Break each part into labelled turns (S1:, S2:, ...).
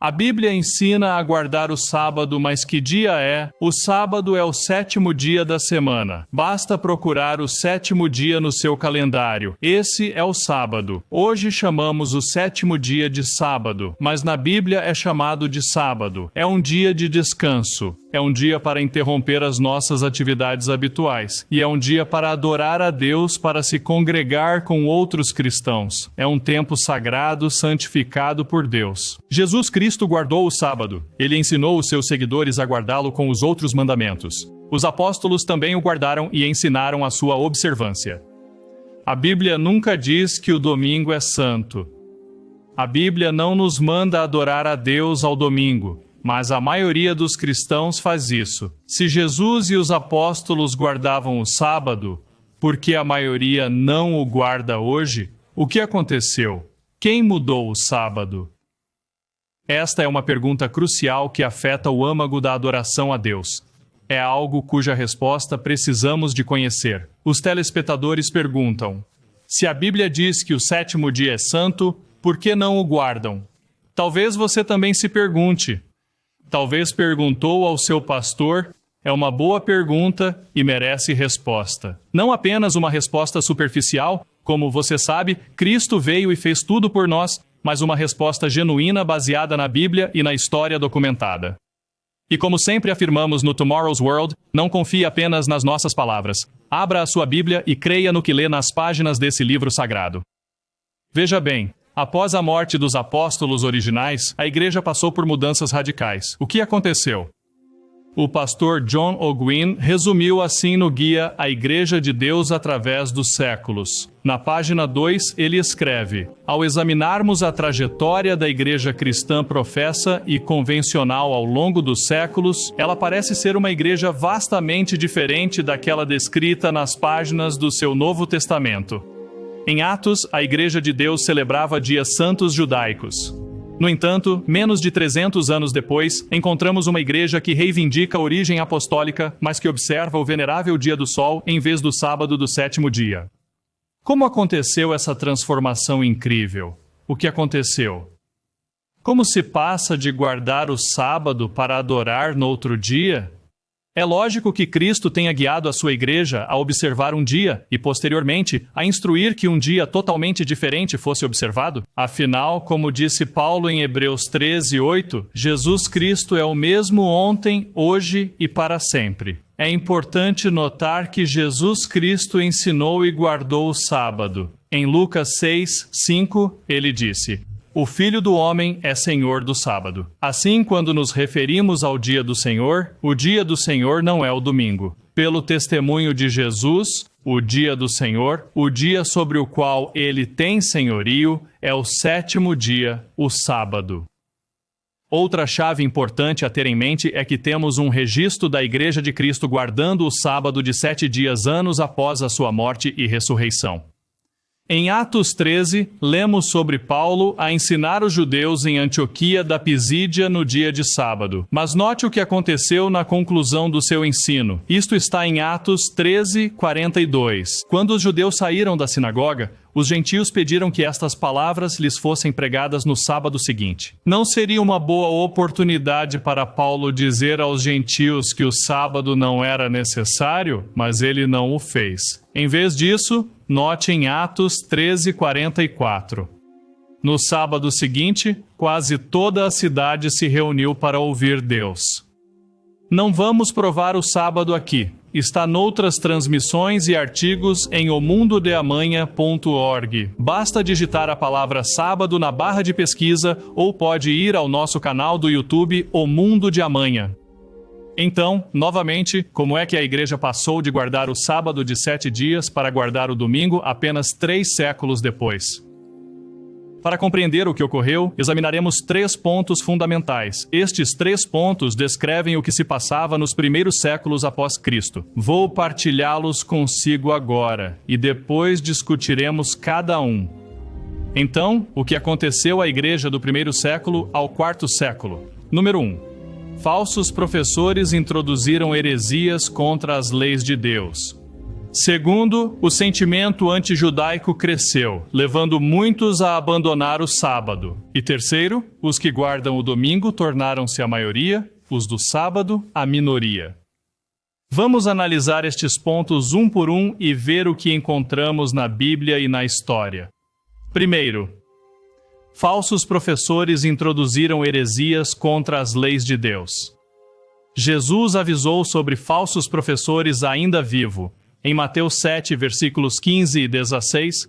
S1: A Bíblia ensina a guardar o sábado, mas que dia é? O sábado é o 7º dia da semana. Basta procurar o 7º dia no seu calendário. Esse é o sábado. Hoje chamamos o 7º dia de sábado, mas na Bíblia é chamado de sábado. É um dia de descanso. É um dia para interromper as nossas atividades habituais. E é um dia para adorar a Deus, para se congregar com outros cristãos. É um tempo sagrado, santificado por Deus. Jesus Cristo guardou o sábado. Ele ensinou os seus seguidores a guardá-lo com os outros mandamentos. Os apóstolos também o guardaram e ensinaram a sua observância. A Bíblia nunca diz que o domingo é santo. A Bíblia não nos manda adorar a Deus ao domingo. Mas a maioria dos cristãos faz isso. Se Jesus e os apóstolos guardavam o sábado, por que a maioria não o guarda hoje? O que aconteceu? Quem mudou o sábado? Esta é uma pergunta crucial que afeta o âmago da adoração a Deus. É algo cuja resposta precisamos de conhecer. Os telespectadores perguntam: se a Bíblia diz que o 7º dia é santo, por que não o guardam? Talvez você também se pergunte. Talvez perguntou ao seu pastor, é uma boa pergunta e merece resposta. Não apenas uma resposta superficial, como você sabe, Cristo veio e fez tudo por nós, mas uma resposta genuína baseada na Bíblia e na história documentada. E como sempre afirmamos no Tomorrow's World, não confie apenas nas nossas palavras. Abra a sua Bíblia e creia no que lê nas páginas desse livro sagrado. Veja bem, após a morte dos apóstolos originais, a igreja passou por mudanças radicais. O que aconteceu? O pastor John Ogwyn resumiu assim no guia A Igreja de Deus através dos séculos. Na página 2, ele escreve: ao examinarmos a trajetória da igreja cristã professa e convencional ao longo dos séculos, ela parece ser uma igreja vastamente diferente daquela descrita nas páginas do seu Novo Testamento. Em Atos, a Igreja de Deus celebrava dias santos judaicos. No entanto, menos de 300 anos depois, encontramos uma igreja que reivindica a origem apostólica, mas que observa o venerável dia do sol em vez do sábado do 7º dia. Como aconteceu essa transformação incrível? O que aconteceu? Como se passa de guardar o sábado para adorar no outro dia? É lógico que Cristo tenha guiado a sua igreja a observar um dia e, posteriormente, a instruir que um dia totalmente diferente fosse observado. Afinal, como disse Paulo em Hebreus 13:8, Jesus Cristo é o mesmo ontem, hoje e para sempre. É importante notar que Jesus Cristo ensinou e guardou o sábado. Em Lucas 6:5, ele disse: o Filho do Homem é Senhor do sábado. Assim, quando nos referimos ao dia do Senhor, o dia do Senhor não é o domingo. Pelo testemunho de Jesus, o dia do Senhor, o dia sobre o qual ele tem senhorio, é o 7º dia, o sábado. Outra chave importante a ter em mente é que temos um registro da Igreja de Cristo guardando o sábado de 7 dias anos após a sua morte e ressurreição. Em Atos 13, lemos sobre Paulo a ensinar os judeus em Antioquia da Pisídia no dia de sábado. Mas note o que aconteceu na conclusão do seu ensino. Isto está em Atos 13:42. Quando os judeus saíram da sinagoga, os gentios pediram que estas palavras lhes fossem pregadas no sábado seguinte. Não seria uma boa oportunidade para Paulo dizer aos gentios que o sábado não era necessário, mas ele não o fez. Em vez disso, note em Atos 13:44. No sábado seguinte, quase toda a cidade se reuniu para ouvir Deus. Não vamos provar o sábado aqui. Está noutras transmissões e artigos em omundodeamanha.org. Basta digitar a palavra sábado na barra de pesquisa ou pode ir ao nosso canal do YouTube O Mundo de Amanhã. Então, novamente, como é que a igreja passou de guardar o sábado de 7 dias para guardar o domingo apenas 3 séculos depois? Para compreender o que ocorreu, examinaremos 3 pontos fundamentais. Estes 3 pontos descrevem o que se passava nos primeiros séculos após Cristo. Vou partilhá-los consigo agora, e depois discutiremos cada um. Então, o que aconteceu à igreja do primeiro século ao 4º século? Número 1. Falsos professores introduziram heresias contra as leis de Deus. Segundo, o sentimento antijudaico cresceu, levando muitos a abandonar o sábado. E terceiro, os que guardam o domingo tornaram-se a maioria, os do sábado, a minoria. Vamos analisar estes pontos um por um e ver o que encontramos na Bíblia e na história. Primeiro, falsos professores introduziram heresias contra as leis de Deus. Jesus avisou sobre falsos professores ainda vivo. Em Mateus 7, versículos 15 e 16,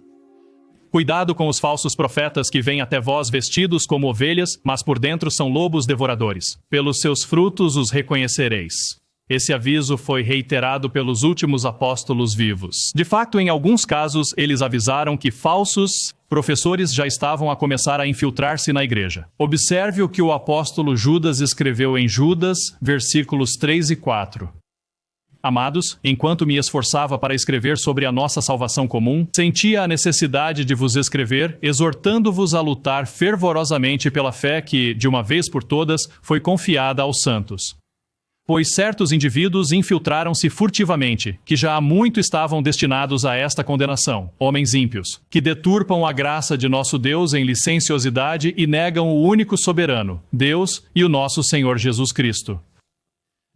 S1: cuidado com os falsos profetas que vêm até vós vestidos como ovelhas, mas por dentro são lobos devoradores. Pelos seus frutos os reconhecereis. Esse aviso foi reiterado pelos últimos apóstolos vivos. De fato, em alguns casos, eles avisaram que falsos professores já estavam a começar a infiltrar-se na igreja. Observe o que o apóstolo Judas escreveu em Judas, versículos 3 e 4. Amados, enquanto me esforçava para escrever sobre a nossa salvação comum, sentia a necessidade de vos escrever, exortando-vos a lutar fervorosamente pela fé que, de uma vez por todas, foi confiada aos santos. Pois certos indivíduos infiltraram-se furtivamente, que já há muito estavam destinados a esta condenação, homens ímpios, que deturpam a graça de nosso Deus em licenciosidade e negam o único soberano, Deus e o nosso Senhor Jesus Cristo.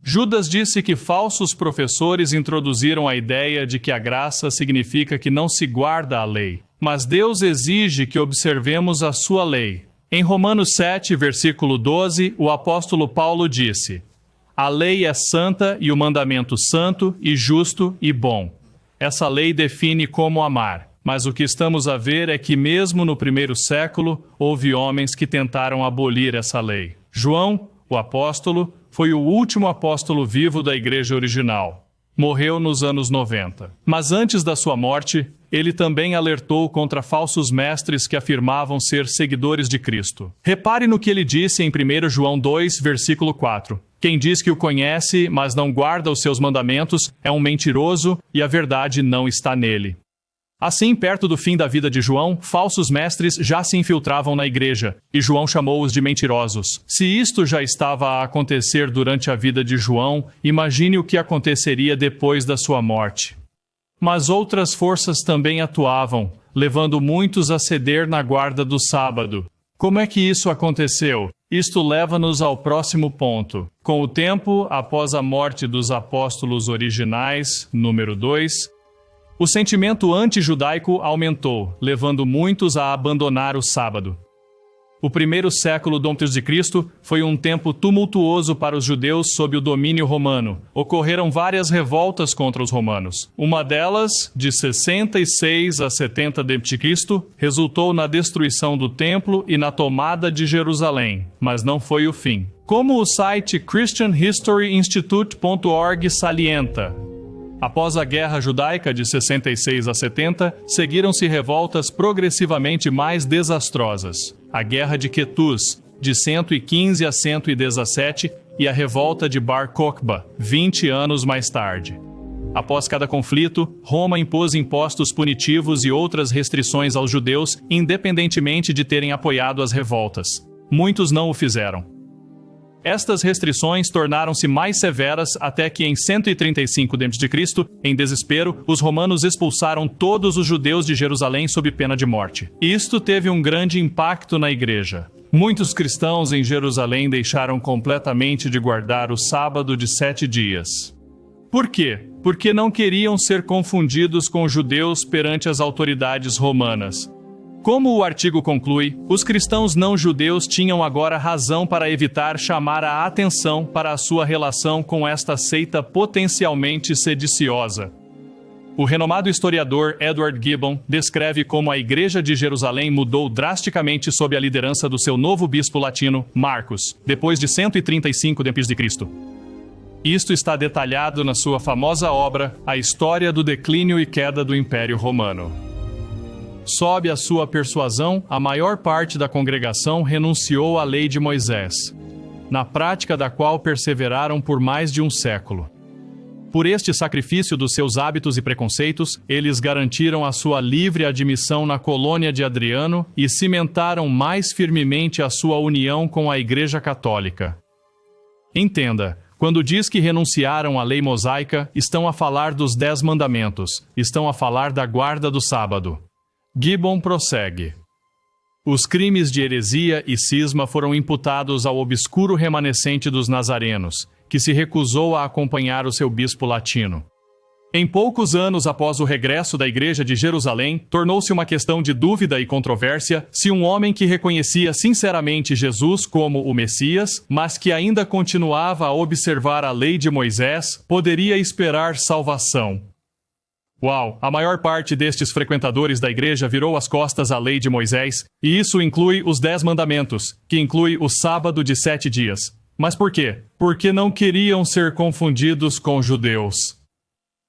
S1: Judas disse que falsos professores introduziram a ideia de que a graça significa que não se guarda a lei, mas Deus exige que observemos a sua lei. Em Romanos 7, versículo 12, o apóstolo Paulo disse: a lei é santa e o mandamento santo e justo e bom. Essa lei define como amar, mas o que estamos a ver é que mesmo no primeiro século, houve homens que tentaram abolir essa lei. João, o apóstolo, foi o último apóstolo vivo da igreja original. Morreu nos anos 90. Mas antes da sua morte, ele também alertou contra falsos mestres que afirmavam ser seguidores de Cristo. Repare no que ele disse em 1 João 2, versículo 4. Quem diz que o conhece, mas não guarda os seus mandamentos, é um mentiroso e a verdade não está nele. Assim, perto do fim da vida de João, falsos mestres já se infiltravam na igreja, e João chamou-os de mentirosos. Se isto já estava a acontecer durante a vida de João, imagine o que aconteceria depois da sua morte. Mas outras forças também atuavam, levando muitos a ceder na guarda do sábado. Como é que isso aconteceu? Isto leva-nos ao próximo ponto. Com o tempo, após a morte dos apóstolos originais, número 2, o sentimento anti-judaico aumentou, levando muitos a abandonar o sábado. O primeiro século antes de Cristo foi um tempo tumultuoso para os judeus sob o domínio romano. Ocorreram várias revoltas contra os romanos. Uma delas, de 66 a 70 d.C., resultou na destruição do templo e na tomada de Jerusalém, mas não foi o fim. Como o site christianhistoryinstitute.org salienta, após a Guerra Judaica de 66 a 70, seguiram-se revoltas progressivamente mais desastrosas. A Guerra de Quetus, de 115 a 117, e a Revolta de Bar Kokhba, 20 anos mais tarde. Após cada conflito, Roma impôs impostos punitivos e outras restrições aos judeus, independentemente de terem apoiado as revoltas. Muitos não o fizeram. Estas restrições tornaram-se mais severas até que em 135 d.C., em desespero, os romanos expulsaram todos os judeus de Jerusalém sob pena de morte. Isto teve um grande impacto na igreja. Muitos cristãos em Jerusalém deixaram completamente de guardar o sábado de 7 dias. Por quê? Porque não queriam ser confundidos com judeus perante as autoridades romanas. Como o artigo conclui, os cristãos não-judeus tinham agora razão para evitar chamar a atenção para a sua relação com esta seita potencialmente sediciosa. O renomado historiador Edward Gibbon descreve como a Igreja de Jerusalém mudou drasticamente sob a liderança do seu novo bispo latino, Marcos, depois de 135 d.C. Isto está detalhado na sua famosa obra, A História do Declínio e Queda do Império Romano. Sob a sua persuasão, a maior parte da congregação renunciou à lei de Moisés, na prática da qual perseveraram por mais de um século. Por este sacrifício dos seus hábitos e preconceitos, eles garantiram a sua livre admissão na colônia de Adriano e cimentaram mais firmemente a sua união com a Igreja Católica. Entenda, Quando diz que renunciaram à lei mosaica, estão a falar dos 10 mandamentos, estão a falar da guarda do sábado. Gibbon prossegue. Os crimes de heresia e cisma foram imputados ao obscuro remanescente dos nazarenos, que se recusou a acompanhar o seu bispo latino. Em poucos anos após o regresso da Igreja de Jerusalém, tornou-se uma questão de dúvida e controvérsia se um homem que reconhecia sinceramente Jesus como o Messias, mas que ainda continuava a observar a lei de Moisés, poderia esperar salvação. Uau! A maior parte destes frequentadores da igreja virou as costas à lei de Moisés, e isso inclui os 10 mandamentos, que inclui o sábado de 7 dias. Mas por quê? Porque não queriam ser confundidos com judeus.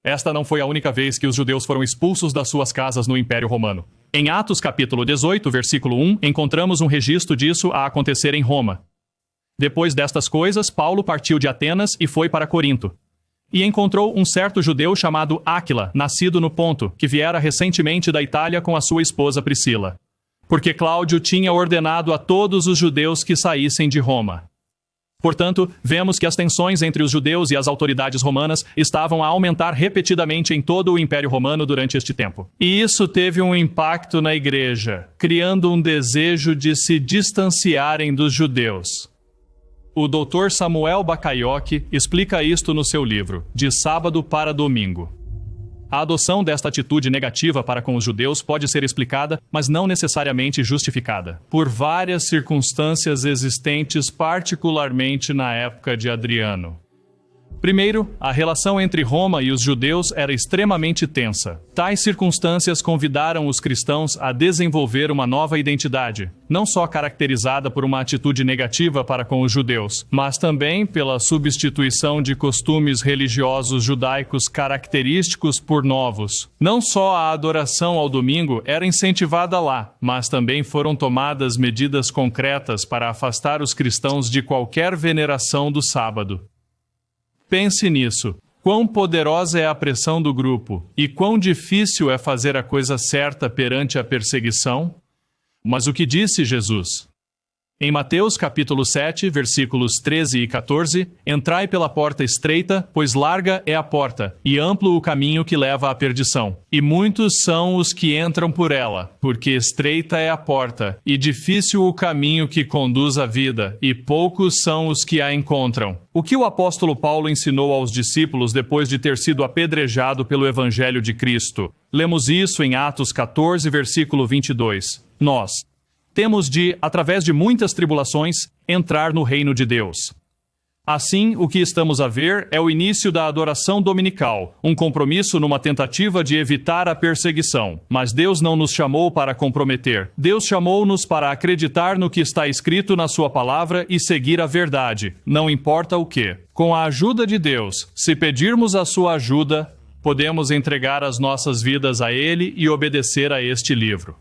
S1: Esta não foi a única vez que os judeus foram expulsos das suas casas no Império Romano. Em Atos capítulo 18, versículo 1, encontramos um registro disso a acontecer em Roma. Depois destas coisas, Paulo partiu de Atenas e foi para Corinto. E encontrou um certo judeu chamado Áquila, nascido no Ponto, que viera recentemente da Itália com a sua esposa Priscila. Porque Cláudio tinha ordenado a todos os judeus que saíssem de Roma. Portanto, vemos que as tensões entre os judeus e as autoridades romanas estavam a aumentar repetidamente em todo o Império Romano durante este tempo. E isso teve um impacto na igreja, criando um desejo de se distanciarem dos judeus. O Dr. Samuel Bacaiocchi explica isto no seu livro, De Sábado para Domingo. A adoção desta atitude negativa para com os judeus pode ser explicada, mas não necessariamente justificada, por várias circunstâncias existentes, particularmente na época de Adriano. Primeiro, a relação entre Roma e os judeus era extremamente tensa. Tais circunstâncias convidaram os cristãos a desenvolver uma nova identidade, não só caracterizada por uma atitude negativa para com os judeus, mas também pela substituição de costumes religiosos judaicos característicos por novos. Não só a adoração ao domingo era incentivada lá, mas também foram tomadas medidas concretas para afastar os cristãos de qualquer veneração do sábado. Pense nisso. Quão poderosa é a pressão do grupo e quão difícil é fazer a coisa certa perante a perseguição? Mas o que disse Jesus? Em Mateus capítulo 7, versículos 13 e 14, entrai pela porta estreita, pois larga é a porta, e amplo o caminho que leva à perdição. E muitos são os que entram por ela, porque estreita é a porta, e difícil o caminho que conduz à vida, e poucos são os que a encontram. O que o apóstolo Paulo ensinou aos discípulos depois de ter sido apedrejado pelo Evangelho de Cristo? Lemos isso em Atos 14, versículo 22. Nós temos de, através de muitas tribulações, entrar no reino de Deus. Assim, o que estamos a ver é o início da adoração dominical, um compromisso numa tentativa de evitar a perseguição. Mas Deus não nos chamou para comprometer. Deus chamou-nos para acreditar no que está escrito na sua palavra e seguir a verdade, não importa o que. Com a ajuda de Deus, se pedirmos a sua ajuda, podemos entregar as nossas vidas a Ele e obedecer a este livro.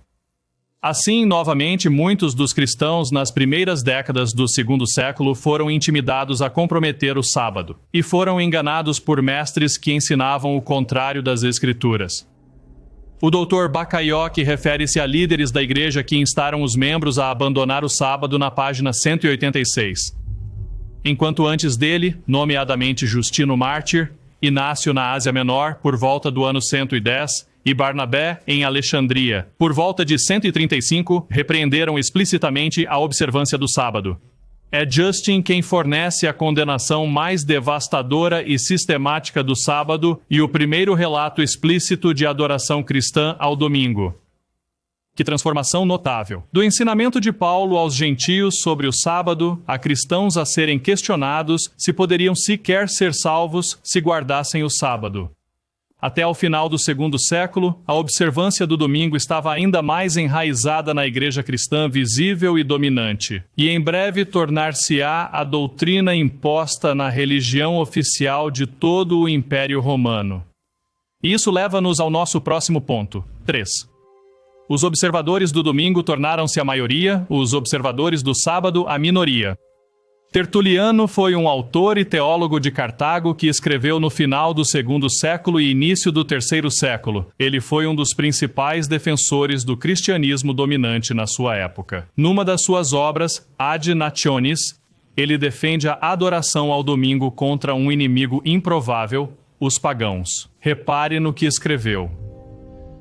S1: Assim, novamente, muitos dos cristãos nas primeiras décadas do segundo século foram intimidados a comprometer o sábado, e foram enganados por mestres que ensinavam o contrário das Escrituras. O Dr. Bacaiocchi refere-se a líderes da igreja que instaram os membros a abandonar o sábado na página 186. Enquanto antes dele, nomeadamente Justino Mártir, Inácio na Ásia Menor, por volta do ano 110, e Barnabé, em Alexandria, por volta de 135, repreenderam explicitamente a observância do sábado. É Justin quem fornece a condenação mais devastadora e sistemática do sábado e o primeiro relato explícito de adoração cristã ao domingo. Que transformação notável! Do ensinamento de Paulo aos gentios sobre o sábado, a cristãos a serem questionados se poderiam sequer ser salvos se guardassem o sábado. Até ao final do segundo século, a observância do domingo estava ainda mais enraizada na igreja cristã visível e dominante, e em breve tornar-se-á a doutrina imposta na religião oficial de todo o Império Romano. E isso leva-nos ao nosso próximo ponto, 3. Os observadores do domingo tornaram-se a maioria, os observadores do sábado a minoria. Tertuliano foi um autor e teólogo de Cartago que escreveu no final do segundo século e início do terceiro século. Ele foi um dos principais defensores do cristianismo dominante na sua época. Numa das suas obras, Ad Nationis, Ele defende a adoração ao domingo contra um inimigo improvável, os pagãos. Repare no que escreveu.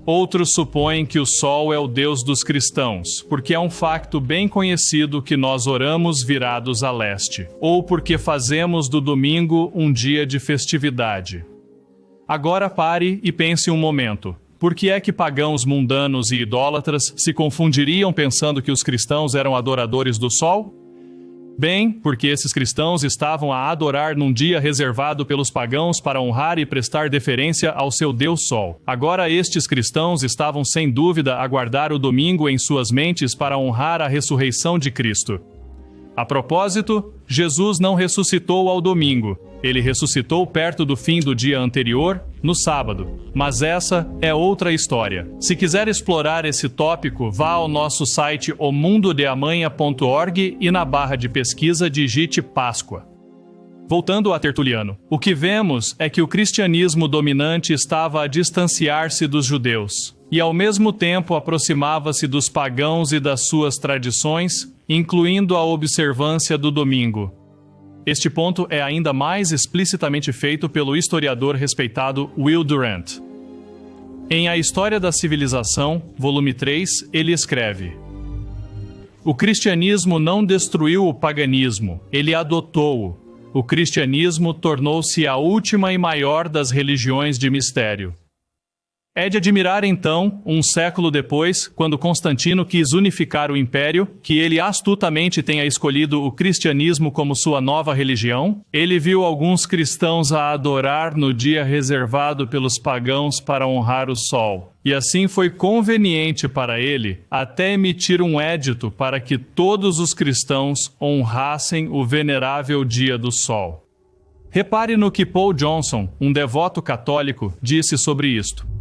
S1: Outros supõem que o sol é o Deus dos cristãos, porque é um facto bem conhecido que nós oramos virados a leste, ou porque fazemos do domingo um dia de festividade. Agora pare e pense um momento. Por que é que pagãos mundanos e idólatras se confundiriam pensando que os cristãos eram adoradores do sol? Bem, porque esses cristãos estavam a adorar num dia reservado pelos pagãos para honrar e prestar deferência ao seu Deus Sol. Agora estes cristãos estavam sem dúvida a guardar o domingo em suas mentes para honrar a ressurreição de Cristo. A propósito, Jesus não ressuscitou ao domingo. Ele ressuscitou perto do fim do dia anterior, no sábado. Mas essa é outra história. Se quiser explorar esse tópico, vá ao nosso site omundodeamanha.org e na barra de pesquisa digite Páscoa. Voltando a Tertuliano, o que vemos é que o cristianismo dominante estava a distanciar-se dos judeus e ao mesmo tempo aproximava-se dos pagãos e das suas tradições, incluindo a observância do domingo. Este ponto é ainda mais explicitamente feito pelo historiador respeitado Will Durant. Em A História da Civilização, volume 3, ele escreve: o cristianismo não destruiu o paganismo, ele adotou-o. O cristianismo tornou-se a última e maior das religiões de mistério. É de admirar, então, um século depois, quando Constantino quis unificar o império, que ele astutamente tenha escolhido o cristianismo como sua nova religião. Ele viu alguns cristãos a adorar no dia reservado pelos pagãos para honrar o sol. E assim foi conveniente para ele até emitir um édito para que todos os cristãos honrassem o venerável dia do sol. Repare no que Paul Johnson, um devoto católico, disse sobre isto.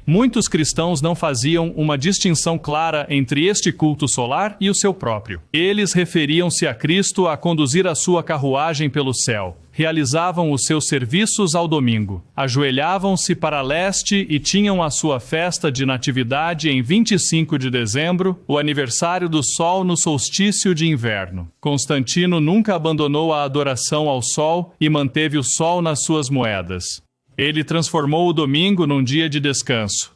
S1: Muitos cristãos não faziam uma distinção clara entre este culto solar e o seu próprio. Eles referiam-se a Cristo a conduzir a sua carruagem pelo céu. Realizavam os seus serviços ao domingo. Ajoelhavam-se para leste e tinham a sua festa de natividade em 25 de dezembro, o aniversário do sol no solstício de inverno. Constantino nunca abandonou a adoração ao sol e manteve o sol nas suas moedas. Ele transformou o domingo num dia de descanso.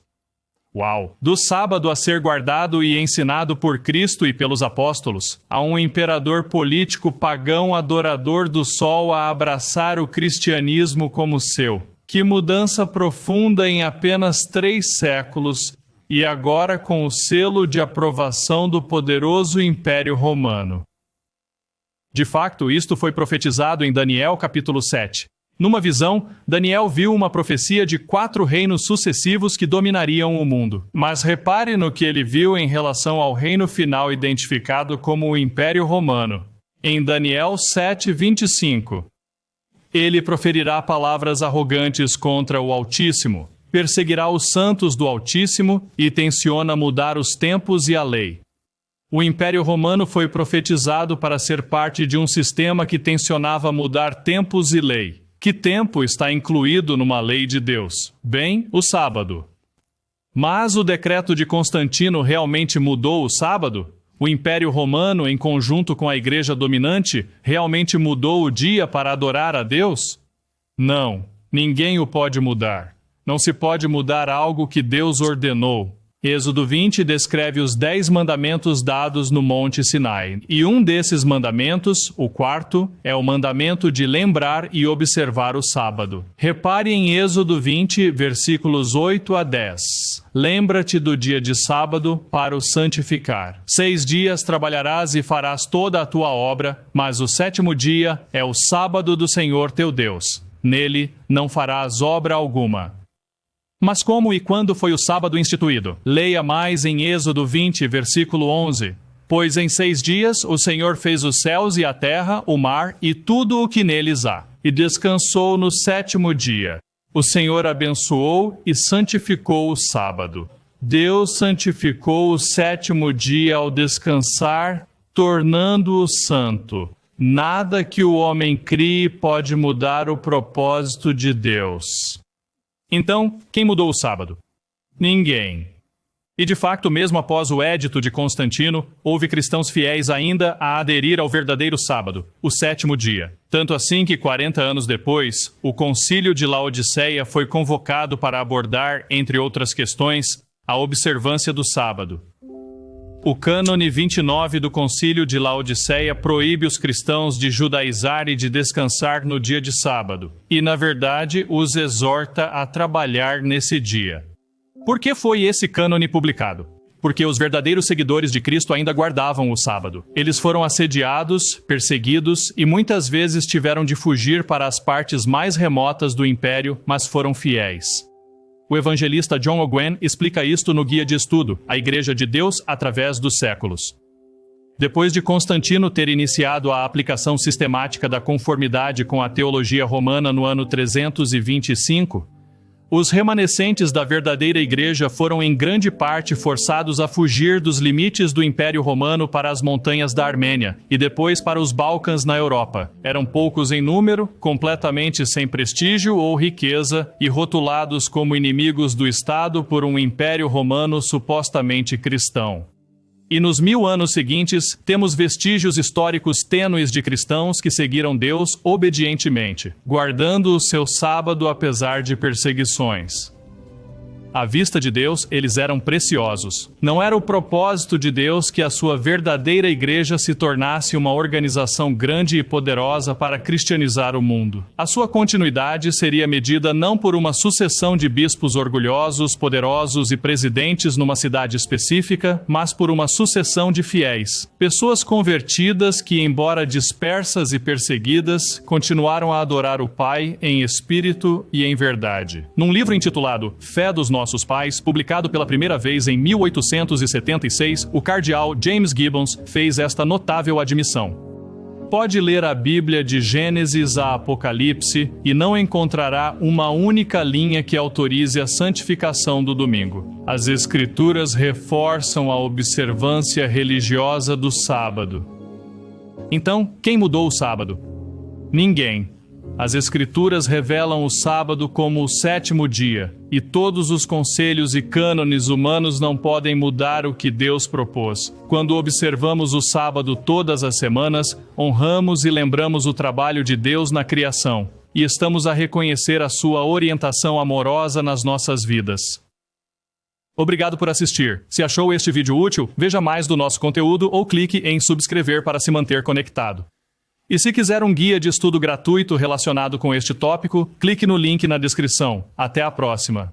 S1: Uau! Do sábado a ser guardado e ensinado por Cristo e pelos apóstolos, a um imperador político pagão adorador do sol a abraçar o cristianismo como seu. Que mudança profunda em apenas 3 séculos, e agora com o selo de aprovação do poderoso Império Romano. De facto, isto foi profetizado em Daniel capítulo 7. Numa visão, Daniel viu uma profecia de 4 reinos sucessivos que dominariam o mundo. Mas repare no que ele viu em relação ao reino final identificado como o Império Romano. Em Daniel 7:25, ele proferirá palavras arrogantes contra o Altíssimo, perseguirá os santos do Altíssimo e tenciona mudar os tempos e a lei. O Império Romano foi profetizado para ser parte de um sistema que tencionava mudar tempos e lei. Que tempo está incluído numa lei de Deus? Bem, o sábado. Mas o decreto de Constantino realmente mudou o sábado? O Império Romano, em conjunto com a Igreja dominante, realmente mudou o dia para adorar a Deus? Não, ninguém o pode mudar. Não se pode mudar algo que Deus ordenou. Êxodo 20 descreve os 10 mandamentos dados no Monte Sinai. E um desses mandamentos, o 4º, é o mandamento de lembrar e observar o sábado. Repare em Êxodo 20, versículos 8 a 10. Lembra-te do dia de sábado para o santificar. 6 dias trabalharás e farás toda a tua obra, mas o 7º dia é o sábado do Senhor teu Deus. Nele não farás obra alguma. Mas como e quando foi o sábado instituído? Leia mais em Êxodo 20, versículo 11. Pois em 6 dias o Senhor fez os céus e a terra, o mar e tudo o que neles há. E descansou no 7º dia. O Senhor abençoou e santificou o sábado. Deus santificou o 7º dia ao descansar, tornando-o santo. Nada que o homem crie pode mudar o propósito de Deus. Então, quem mudou o sábado? Ninguém. E de fato, mesmo após o Édito de Constantino, houve cristãos fiéis ainda a aderir ao verdadeiro sábado, o sétimo dia. Tanto assim que 40 anos depois, o Concílio de Laodiceia foi convocado para abordar, entre outras questões, a observância do sábado. O cânone 29 do Concílio de Laodiceia proíbe os cristãos de judaizar e de descansar no dia de sábado, e, na verdade, os exorta a trabalhar nesse dia. Por que foi esse cânone publicado? Porque os verdadeiros seguidores de Cristo ainda guardavam o sábado. Eles foram assediados, perseguidos e muitas vezes tiveram de fugir para as partes mais remotas do império, mas foram fiéis. O evangelista John Ogwen explica isto no Guia de Estudo, A Igreja de Deus através dos séculos. Depois de Constantino ter iniciado a aplicação sistemática da conformidade com a teologia romana no ano 325, os remanescentes da verdadeira igreja foram em grande parte forçados a fugir dos limites do Império Romano para as montanhas da Armênia e depois para os Balcãs na Europa. Eram poucos em número, completamente sem prestígio ou riqueza e rotulados como inimigos do Estado por um Império Romano supostamente cristão. E nos 1000 anos seguintes, temos vestígios históricos tênues de cristãos que seguiram Deus obedientemente, guardando o seu sábado apesar de perseguições. À vista de Deus, eles eram preciosos. Não era o propósito de Deus que a sua verdadeira igreja se tornasse uma organização grande e poderosa para cristianizar o mundo. A sua continuidade seria medida não por uma sucessão de bispos orgulhosos, poderosos e presidentes numa cidade específica, mas por uma sucessão de fiéis. Pessoas convertidas que, embora dispersas e perseguidas, continuaram a adorar o Pai em espírito e em verdade. Num livro intitulado Fé dos Nossos Pais, publicado pela primeira vez em 1876, o cardeal James Gibbons fez esta notável admissão. Pode ler a Bíblia de Gênesis a Apocalipse e não encontrará uma única linha que autorize a santificação do domingo. As Escrituras reforçam a observância religiosa do sábado. Então, quem mudou o sábado? Ninguém. As Escrituras revelam o sábado como o sétimo dia, e todos os conselhos e cânones humanos não podem mudar o que Deus propôs. Quando observamos o sábado todas as semanas, honramos e lembramos o trabalho de Deus na criação, e estamos a reconhecer a sua orientação amorosa nas nossas vidas. Obrigado por assistir. Se achou este vídeo útil, veja mais do nosso conteúdo ou clique em subscrever para se manter conectado. E se quiser um guia de estudo gratuito relacionado com este tópico, clique no link na descrição. Até a próxima!